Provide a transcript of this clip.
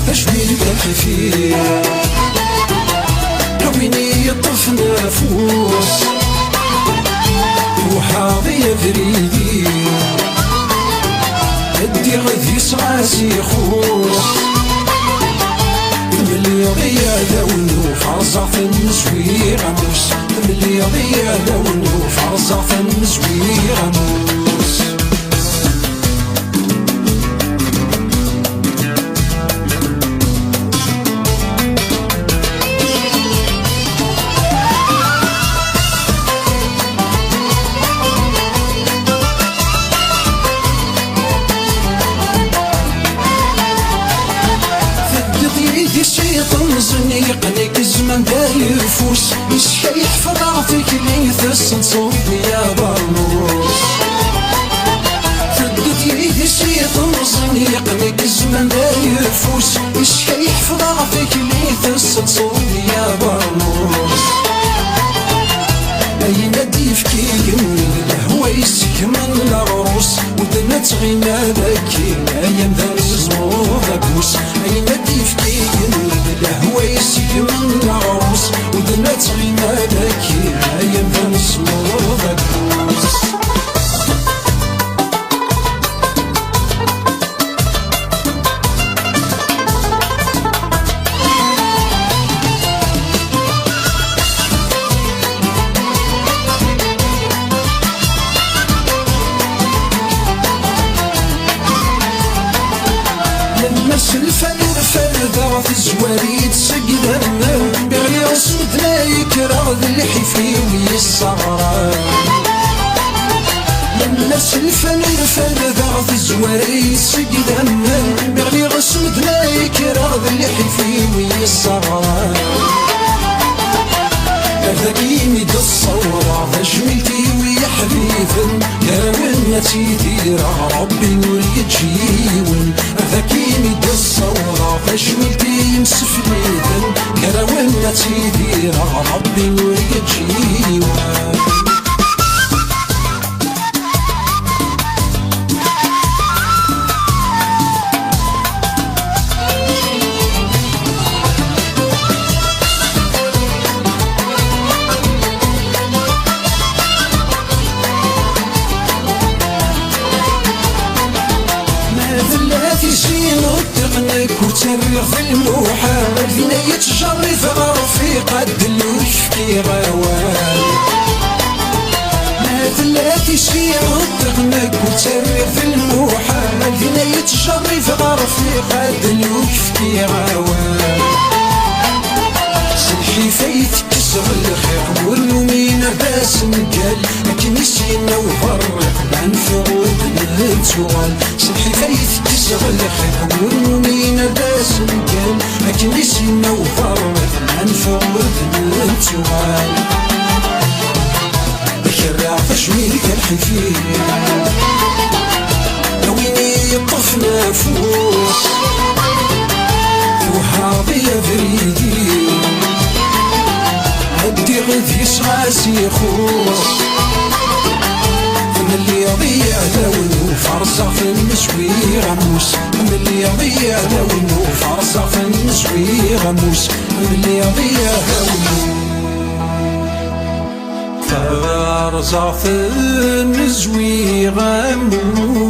تشويل الحفير ويني يطف نافوس وحاضي فريدي ادي غذي صعاسي خوص ملي ضيع لونه فرزع في النسوي غموس ملي ضيع لونه فرزع في النسوي غموس يقنيك الزمن داير فوس يسحي يحفظ فيك ليث الصنصوب يا برنوس فدت يدي الشيطان صني يقنيك الزمن داير فوس يسحي يحفظ فيك ليث الصنصوب يا برنوس أين ديفكي من الهوى يسك من العروس ودنا تغينا ذاكي أيام ذا الزمور ذاكوس أين ديفكي من الهوى يسك من العروس ودنا تغينا ذاكي أيام ذا الزمور ذاكوس الفن فرد في الزواريد سقدنا بغلي عصمتنا يكره ذلحي فيه الصغران الناس الفن فرد في الزواريد سقدنا بغلي عصمتنا يكره ذلحي فيه الصغران ذاكيني الصورة فجملتي ويا حبيبن كاملنا تيدير ربي نريد جيون ذاكيني الصورة فجملتي مسفليدن كاملنا تيدير ربي نريد جيون وتريغ في الموحة فينا يتجري في غرفي قد الوشكي غوال ما ثلاثي شي غدقنك وتريغ في الموحة فينا يتجري في غرفي قد الوشكي غوال سلحي فايت كسر الخير واليومين باس نقال لكن يسينا وفرق بعنف ودنا تغال سلحي فايت كسر الخير واليومين باس نقال لكن يسينا وفرق بعنف ودنا تغال بكرع فشويلك الحفير ويني يطف نافوس وحاضي فريدي ادي غذي صعاسي خوص ملي يضيع لونه فرزع في النسوي غموس ملي يضيع لونه فرزع في النسوي غموس ملي يضيع لونه فرزع في النسوي غموس